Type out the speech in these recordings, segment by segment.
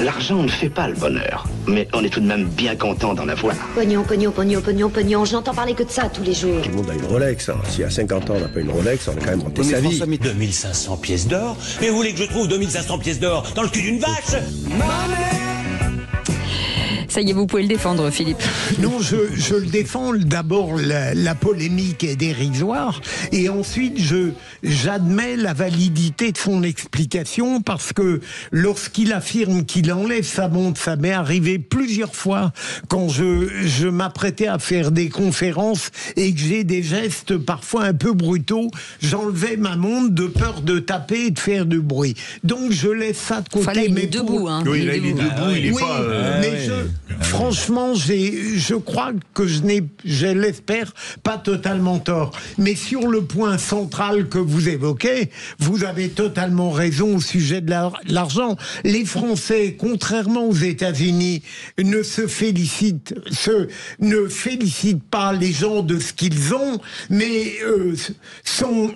L'argent ne fait pas le bonheur, mais on est tout de même bien content d'en avoir. Pognon, pognon, pognon, pognon, pognon, j'entends parler que de ça tous les jours. Tout le monde a une Rolex, hein. Si à 50 ans on n'a pas une Rolex, on a quand même renté sa vie. 2500 pièces d'or. Mais vous voulez que je trouve 2500 pièces d'or dans le cul d'une vache? Ça y est, vous pouvez le défendre, Philippe. Non, je le défends. D'abord, la polémique est dérisoire. Et ensuite, j'admets la validité de son explication parce que lorsqu'il affirme qu'il enlève sa montre, ça m'est arrivé plusieurs fois quand je m'apprêtais à faire des conférences et que j'ai des gestes parfois un peu brutaux. J'enlevais ma montre de peur de taper et de faire du bruit. Donc, je laisse ça de côté. Enfin, là, il est debout. Hein. Oui, là, il est debout. Il est oui, pas... mais franchement, je crois que je l'espère, pas totalement tort. Mais sur le point central que vous évoquez, vous avez totalement raison au sujet de l'argent. Les Français, contrairement aux États-Unis, ne félicitent pas les gens de ce qu'ils ont, mais sont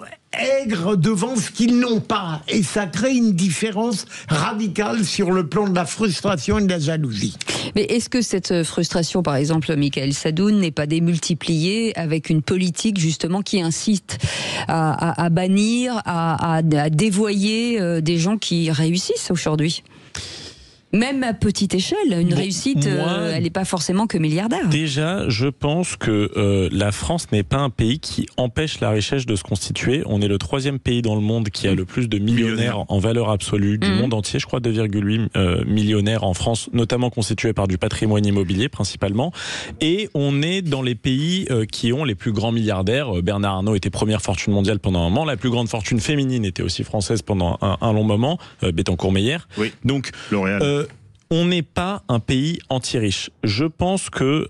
aigres devant ce qu'ils n'ont pas. Et ça crée une différence radicale sur le plan de la frustration et de la jalousie. Mais est-ce que cette frustration, par exemple, Michaël Sadoun, n'est pas démultipliée avec une politique justement qui incite à bannir, à dévoyer des gens qui réussissent aujourd'hui ? Même à petite échelle, une réussite, elle n'est pas forcément que milliardaire. Déjà, je pense que la France n'est pas un pays qui empêche la richesse de se constituer. On est le 3e pays dans le monde qui a le plus de millionnaires en valeur absolue du monde entier. Je crois 2,8 millionnaires en France, notamment constitués par du patrimoine immobilier principalement. Et on est dans les pays qui ont les plus grands milliardaires. Bernard Arnault était première fortune mondiale pendant un moment. La plus grande fortune féminine était aussi française pendant un long moment. Bettencourt-Meyer. Oui. Donc, L'Oréal. On n'est pas un pays anti-riche. Je pense que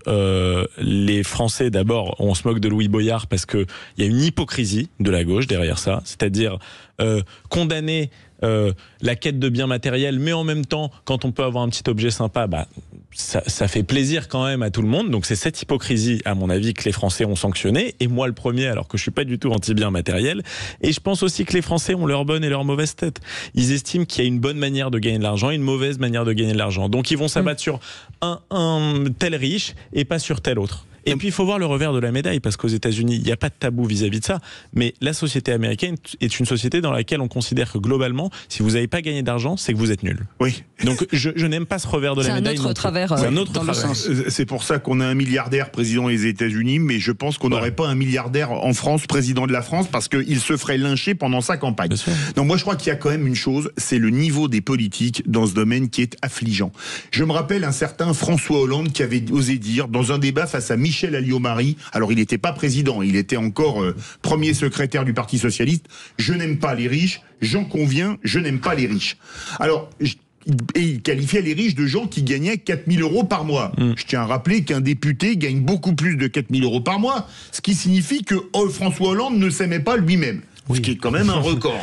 les Français, d'abord, on se moque de Louis Boyard parce qu'il y a une hypocrisie de la gauche derrière ça, c'est-à-dire condamner la quête de biens matériels, mais en même temps, quand on peut avoir un petit objet sympa, ça fait plaisir quand même à tout le monde. Donc c'est cette hypocrisie, à mon avis, que les Français ont sanctionné, et moi le premier, alors que je suis pas du tout anti-biens matériels. Et je pense aussi que les Français ont leur bonne et leur mauvaise tête. Ils estiment qu'il y a une bonne manière de gagner de l'argent et une mauvaise manière de gagner de l'argent. Donc ils vont s'abattre sur un tel riche et pas sur tel autre. Et puis il faut voir le revers de la médaille, parce qu'aux États-Unis, il n'y a pas de tabou vis-à-vis de ça, mais la société américaine est une société dans laquelle on considère que globalement, si vous n'avez pas gagné d'argent, c'est que vous êtes nul. Oui. Donc je n'aime pas ce revers de la médaille. C'est un autre travers. C'est un autre dans travers. le sens. C'est pour ça qu'on a un milliardaire président des États-Unis, mais je pense qu'on n'aurait pas un milliardaire en France, président de la France, parce qu'il se ferait lyncher pendant sa campagne. Donc moi je crois qu'il y a quand même une chose, c'est le niveau des politiques dans ce domaine qui est affligeant. Je me rappelle un certain François Hollande qui avait osé dire, dans un débat face à Michel Alliot-Marie, alors il n'était pas président, il était encore premier secrétaire du Parti Socialiste, je n'aime pas les riches, j'en conviens, je n'aime pas les riches. Alors, et il qualifiait les riches de gens qui gagnaient 4 000 euros par mois. Je tiens à rappeler qu'un député gagne beaucoup plus de 4 000 euros par mois, ce qui signifie que François Hollande ne s'aimait pas lui-même. Ce qui est quand même un record.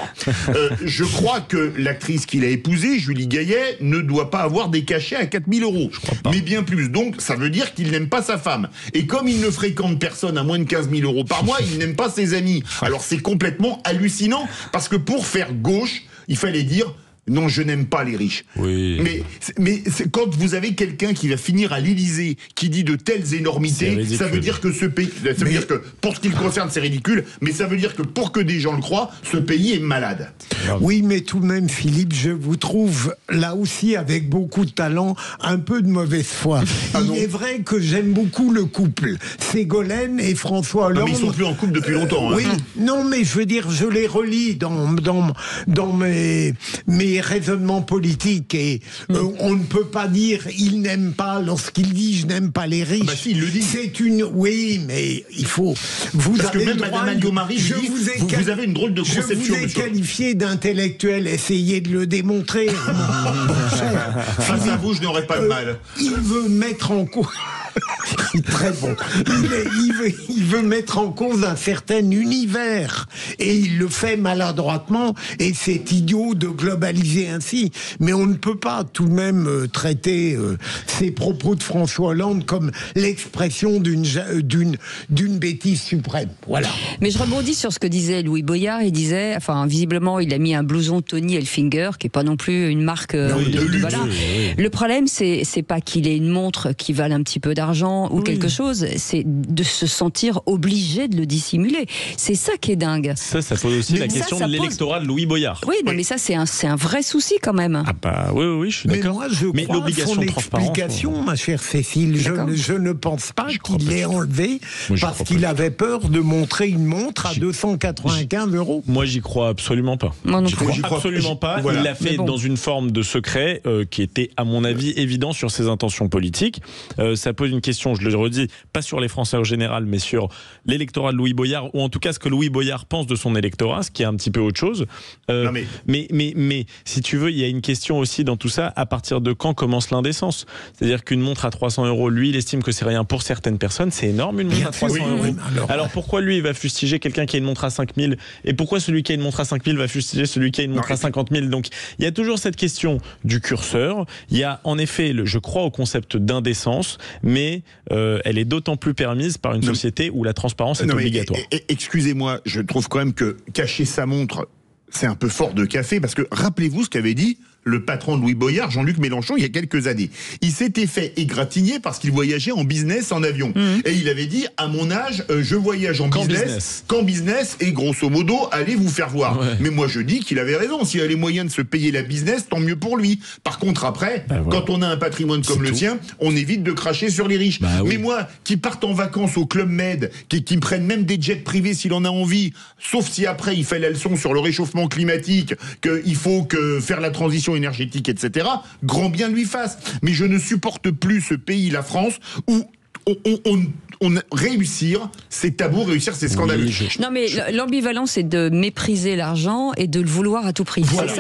Je crois que l'actrice qu'il a épousée, Julie Gaillet, ne doit pas avoir des cachets à 4 000 euros. Mais bien plus. Donc, ça veut dire qu'il n'aime pas sa femme. Et comme il ne fréquente personne à moins de 15 000 euros par mois, il n'aime pas ses amis. Alors, c'est complètement hallucinant, parce que pour faire gauche, il fallait dire... Non, je n'aime pas les riches. Oui. Mais quand vous avez quelqu'un qui va finir à l'Élysée, qui dit de telles énormités, ça veut dire que ce pays, ça veut dire que pour ce qui le concerne, c'est ridicule, mais ça veut dire que pour que des gens le croient, ce pays est malade. Oui, mais tout de même, Philippe, je vous trouve là aussi avec beaucoup de talent, un peu de mauvaise foi. Il est vrai que j'aime beaucoup le couple Ségolène et François Hollande. Mais ils sont plus en couple depuis longtemps. Oui, non, mais je veux dire, je les relis dans mes raisonnements politiques et on ne peut pas dire il n'aime pas lorsqu'il dit je n'aime pas les riches. Ah bah si, il le dit. C'est une... Oui, mais il faut... Parce que même Madame Alliot-Marie dit, vous avez une drôle de conception. Je vous ai qualifié d'intellectuel, essayez de le démontrer. Face à vous, je n'aurais pas de mal. Il veut mettre en cause... Très bon. Il veut mettre en cause un certain univers et il le fait maladroitement et c'est idiot de globaliser ainsi. Mais on ne peut pas tout de même traiter ces propos de François Hollande comme l'expression d'une bêtise suprême. Voilà. Mais je rebondis sur ce que disait Louis Boyard. Il disait, enfin visiblement il a mis un blouson Tony Hilfiger qui est pas non plus une marque voilà. Le problème c'est pas qu'il ait une montre qui vale un petit peu d'argent ou quelque chose, c'est de se sentir obligé de le dissimuler. C'est ça qui est dingue. Ça pose aussi la question de l'électorat de Louis Boyard. Oui, non, mais ça c'est un vrai souci quand même. Ah bah oui, je suis d'accord. Mais moi je crois l'obligation de explication, ma chère Cécile, je ne pense pas qu'il l'ait enlevé parce qu'il avait peur de montrer une montre à 295 €. Moi j'y crois absolument pas. Moi non j'y crois absolument pas. Voilà. Il l'a fait dans une forme de secret qui était à mon avis évident sur ses intentions politiques. Ça pose une question, je le redis, pas sur les Français en général, mais sur l'électorat de Louis Boyard, ou en tout cas ce que Louis Boyard pense de son électorat, ce qui est un petit peu autre chose. Mais si tu veux, il y a une question aussi dans tout ça, à partir de quand commence l'indécence? C'est-à-dire qu'une montre à 300 €, lui, il estime que c'est rien pour certaines personnes, c'est énorme une montre à 300 €. Alors pourquoi lui, il va fustiger quelqu'un qui a une montre à 5 000, et pourquoi celui qui a une montre à 5 000 va fustiger celui qui a une montre à 50 000? Donc il y a toujours cette question du curseur. Il y a en effet, je crois au concept d'indécence, mais elle est d'autant plus permise par une société où la transparence est obligatoire. Excusez-moi, je trouve quand même que cacher sa montre, c'est un peu fort de café, parce que rappelez-vous ce qu'avait dit le patron de Louis Boyard, Jean-Luc Mélenchon, il y a quelques années. Il s'était fait égratigner parce qu'il voyageait en business en avion. Et il avait dit, à mon âge, je voyage en qu'en business, et grosso modo, allez vous faire voir. Mais moi je dis qu'il avait raison. S'il a les moyens de se payer la business, tant mieux pour lui. Par contre, après, quand on a un patrimoine comme le sien, on évite de cracher sur les riches. Mais moi, qui parte en vacances au Club Med, qui me prenne même des jets privés s'il en a envie, sauf si après il fait la leçon sur le réchauffement climatique, qu'il faut faire la transition énergétique, etc., grand bien lui fasse. Mais je ne supporte plus ce pays, la France, où on réussir, c'est tabou, réussir, c'est scandaleux. Non, mais l'ambivalence, c'est de mépriser l'argent et de le vouloir à tout prix. Voilà, c'est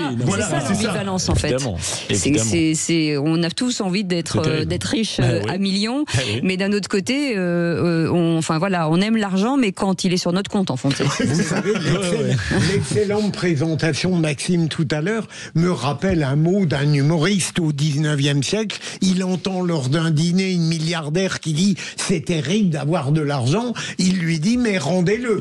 ça l'ambivalence, en fait. On a tous envie d'être riche à millions, mais d'un autre côté, on aime l'argent, mais quand il est sur notre compte, en fait. Vous savez, l'excellente présentation de Maxime tout à l'heure me rappelle un mot d'un humoriste au 19e siècle. Il entend lors d'un dîner une milliardaire qui dit « c'est terrible d'avoir de l'argent », il lui dit « mais rendez-le ».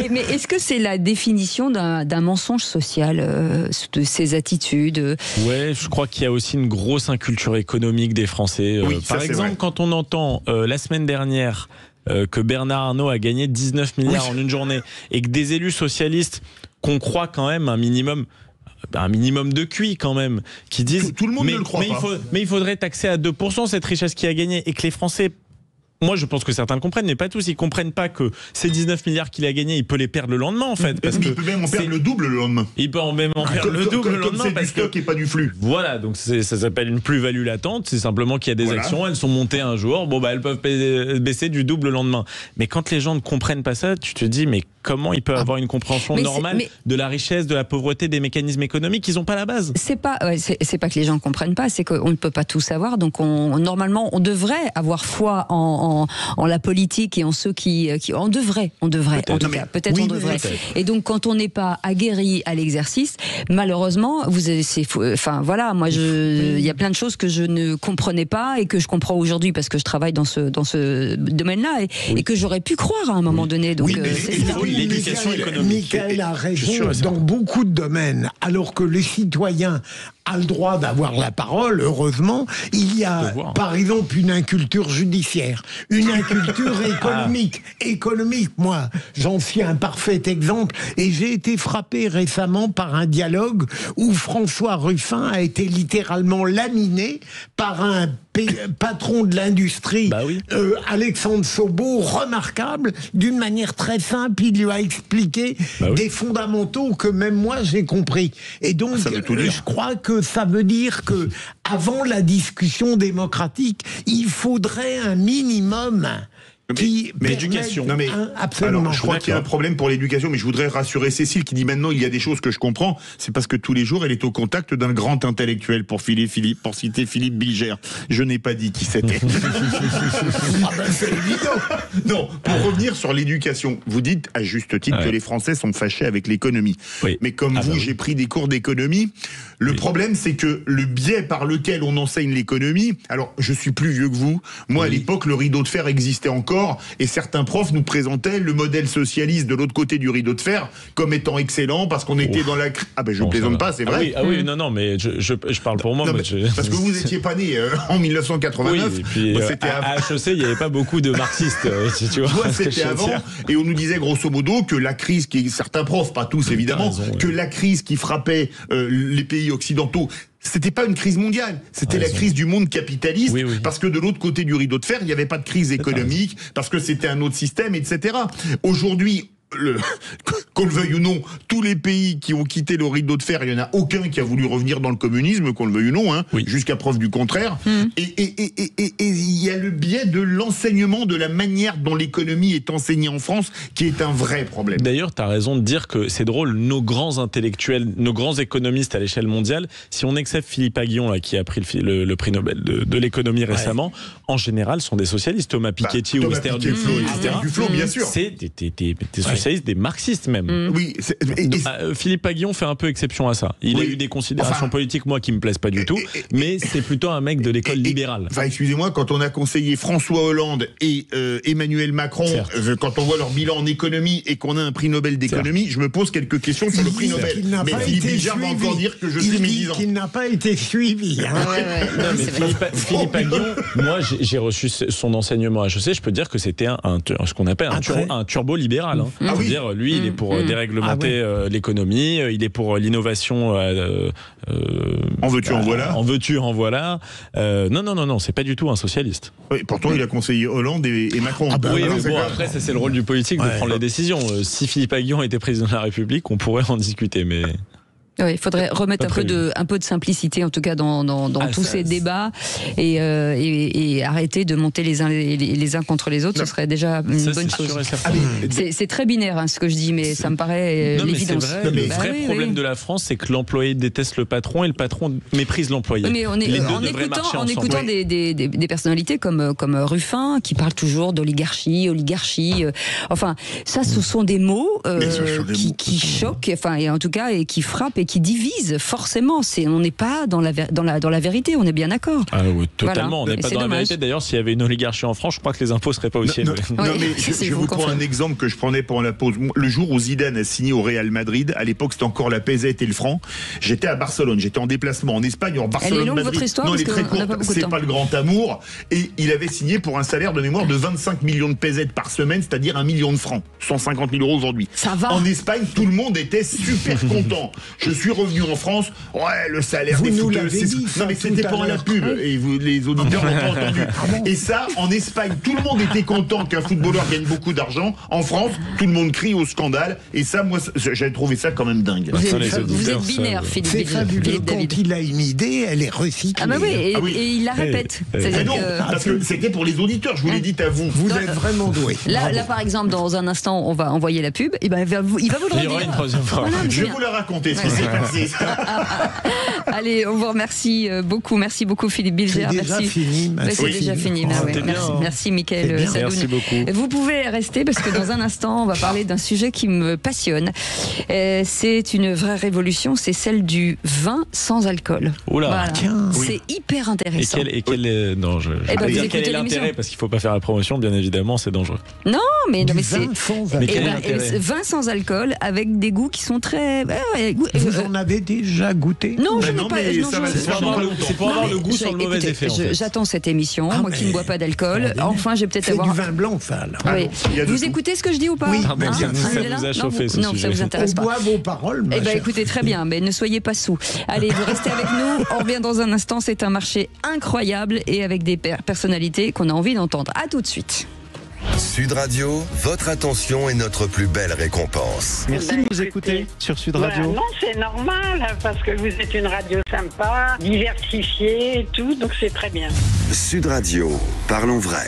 Mais est-ce que c'est la définition d'un mensonge social, de ces attitudes? Ouais, je crois qu'il y a aussi une grosse inculture économique des Français. Par exemple, quand on entend la semaine dernière que Bernard Arnault a gagné 19 milliards en une journée, et que des élus socialistes qu'on croit quand même un minimum de QI quand même, qui disent tout le monde ne le croit pas. Mais il faudrait taxer à 2% cette richesse qui a gagné, et que les Français, moi je pense que certains le comprennent, mais pas tous, ils comprennent pas que ces 19 milliards qu'il a gagnés, il peut les perdre le lendemain en fait. Parce il peut même en perdre le double le lendemain. Il peut même en perdre le double le lendemain. C'est du stock et pas du flux. Voilà, donc ça s'appelle une plus-value latente, c'est simplement qu'il y a des actions, elles sont montées un jour, elles peuvent baisser du double le lendemain. Mais quand les gens ne comprennent pas ça, tu te dis mais comment ils peuvent avoir une compréhension normale de la richesse, de la pauvreté, des mécanismes économiques? Ils n'ont pas la base. C'est pas que les gens ne comprennent pas, c'est qu'on ne peut pas tout savoir. Donc normalement, on devrait avoir foi en la politique et en ceux qui on devrait. En tout cas, peut-être on devrait. Et donc quand on n'est pas aguerri à l'exercice, malheureusement, il y a plein de choses que je ne comprenais pas et que je comprends aujourd'hui parce que je travaille dans ce domaine-là et que j'aurais pu croire à un moment donné. Donc l'éducation économique. Michael a raison dans beaucoup de domaines, alors que les citoyens a le droit d'avoir la parole, heureusement. Il y a, par exemple, une inculture judiciaire, une inculture économique. Moi, j'en suis un parfait exemple, et j'ai été frappé récemment par un dialogue où François Ruffin a été littéralement laminé par un patron de l'industrie, Alexandre Sobo, remarquable, d'une manière très simple. Il lui a expliqué des fondamentaux que même moi j'ai compris. Et donc, je crois que ça veut dire que avant la discussion démocratique, il faudrait un minimum Mais l'éducation. Non mais absolument. Alors, je crois qu'il y a un problème pour l'éducation, mais je voudrais rassurer Cécile qui dit maintenant il y a des choses que je comprends. C'est parce que tous les jours elle est au contact d'un grand intellectuel, pour citer Philippe Bilger. Je n'ai pas dit qui c'était. C'est évident. Non, pour revenir sur l'éducation, vous dites à juste titre que les Français sont fâchés avec l'économie. Oui. Mais comme vous, j'ai pris des cours d'économie. Le problème, c'est que le biais par lequel on enseigne l'économie. Alors, je suis plus vieux que vous. Moi, à l'époque, le rideau de fer existait encore, et certains profs nous présentaient le modèle socialiste de l'autre côté du rideau de fer comme étant excellent parce qu'on était dans la. Ah ben, je plaisante pas, c'est vrai. Non, mais je parle pour moi. Non, parce que vous étiez pas né en 1989. Oui, et puis à HEC, il n'y avait pas beaucoup de marxistes, tu vois. Moi, c'était avant, et on nous disait grosso modo que la crise, certains profs, pas tous évidemment, que la crise qui frappait les pays occidentaux, c'était pas une crise mondiale, c'était la crise du monde capitaliste, parce que de l'autre côté du rideau de fer, il n'y avait pas de crise économique, parce que c'était un autre système, etc. Aujourd'hui, qu'on le veuille ou non, tous les pays qui ont quitté le rideau de fer, il n'y en a aucun qui a voulu revenir dans le communisme, qu'on le veuille ou non, jusqu'à preuve du contraire. Et il y a le biais de l'enseignement, de la manière dont l'économie est enseignée en France, qui est un vrai problème. D'ailleurs, tu as raison de dire que c'est drôle, nos grands intellectuels, nos grands économistes à l'échelle mondiale, si on excepte Philippe Aghion, là, qui a pris le prix Nobel de l'économie récemment, en général, sont des socialistes. Thomas Piketty ou Esther Duflo, etc. Duflo, bien sûr. C'est des socialistes, des marxistes même. Oui. Philippe Aghion fait un peu exception à ça. Il a eu des considérations politiques, moi, qui me plaisent pas du tout, mais c'est plutôt un mec de l'école libérale. Enfin, excusez-moi, quand on a conseillé François Hollande et Emmanuel Macron, quand on voit leur bilan en économie et qu'on a un prix Nobel d'économie, je me pose quelques questions sur le prix Nobel. Mais Philippe Bilger va encore dire que je suis médisant. Qu'il n'a pas été suivi. Non, mais Philippe Aghion, moi, j'ai reçu son enseignement à HEC, je peux dire que c'était ce qu'on appelle un turbo-libéral. Je veux dire, lui, il est pour déréglementer l'économie, il est pour l'innovation. En veux-tu, en voilà. En veux-tu, en voilà. Non, c'est pas du tout un socialiste. Oui, pourtant, il a conseillé Hollande et Macron. Après, ça, c'est le rôle du politique de prendre les décisions. Si Philippe Aghion était président de la République, on pourrait en discuter, mais... Oui, il faudrait remettre un peu de simplicité, en tout cas, dans tous ces débats, et arrêter de monter les uns contre les autres. Ce serait déjà une bonne chose. C'est très binaire, ce que je dis, mais ça me paraît l'évidence. Le vrai problème de la France, c'est que l'employé déteste le patron et le patron méprise l'employé. Mais en écoutant des personnalités comme Ruffin, qui parlent toujours d'oligarchie, enfin, ça, ce sont des mots qui choquent, enfin, et en tout cas, et qui frappent et qui divise forcément. On n'est pas dans la vérité, on est bien d'accord. Ah oui, totalement. Voilà. On n'est pas dans la vérité. D'ailleurs, s'il y avait une oligarchie en France, je crois que les impôts seraient pas aussi élevés. Non, mais je vous prends un exemple que je prenais pendant la pause. Le jour où Zidane a signé au Real Madrid, à l'époque c'était encore la pesette et le franc. J'étais à Barcelone, j'étais en déplacement en Espagne, en Barcelone. Elle est longue, Madrid. votre histoire, non, elle est très courte. C'est pas le grand amour. Et il avait signé pour un salaire de mémoire de 25 millions de pesettes par semaine, c'est-à-dire 1 million de francs, 150 000 € aujourd'hui. Ça va. En Espagne, tout le monde était super content. Je suis revenu en France. Ouais, le salaire des footeux. Non, mais c'était pour la pub. Et vous, les auditeurs n'ont pas entendu. Et ça, en Espagne, tout le monde était content qu'un footballeur gagne beaucoup d'argent. En France, tout le monde crie au scandale. Et ça, moi, j'avais trouvé ça quand même dingue. Vous êtes binaire, Philippe. C'est fabuleux. Quand il a une idée, elle est recyclée. Ah bah oui, et il la répète. Non, parce que c'était pour les auditeurs. Je vous l'ai dit à vous. Vous êtes vraiment doué. Là, par exemple, dans un instant, on va envoyer la pub. Et ben, il va vous le redire. Il y aura une troisième fois. Je vais vous la raconter, ce qui s'est passé. Allez, on vous remercie beaucoup. Merci beaucoup, Philippe Bilger. C'est déjà fini. C'est déjà fini. Merci, Mickaël Sadoun. Merci beaucoup. Vous pouvez rester parce que dans un instant, on va parler d'un sujet qui me passionne. C'est une vraie révolution, c'est celle du vin sans alcool. Oula, voilà. Tiens, c'est hyper intéressant. Quel est l'intérêt, parce qu'il ne faut pas faire la promotion, bien évidemment, c'est dangereux. Non, mais c'est vin sans alcool avec des goûts qui sont très. Vous en avez déjà goûté? Non, je n'ai pas. C'est pour avoir le goût sans le mauvais effet. J'attends cette émission, moi qui ne bois pas d'alcool. Enfin, je vais peut-être avoir. C'est du vin blanc, ça. Vous écoutez ce que je dis ou pas? Oui, ça vous a chauffé ce sujet. Non, ça vous intéresse pas. On boit vos paroles. Eh bien, écoutez, très bien, mais ne soyez pas sous. Allez, vous restez avec nous. On revient dans un instant. C'est un marché incroyable et avec des personnalités qu'on a envie d'entendre. À tout de suite. Sud Radio, votre attention est notre plus belle récompense. Merci de nous écouter sur Sud Radio. Non, c'est normal, parce que vous êtes une radio sympa, diversifiée et tout, donc c'est très bien. Sud Radio, parlons vrai.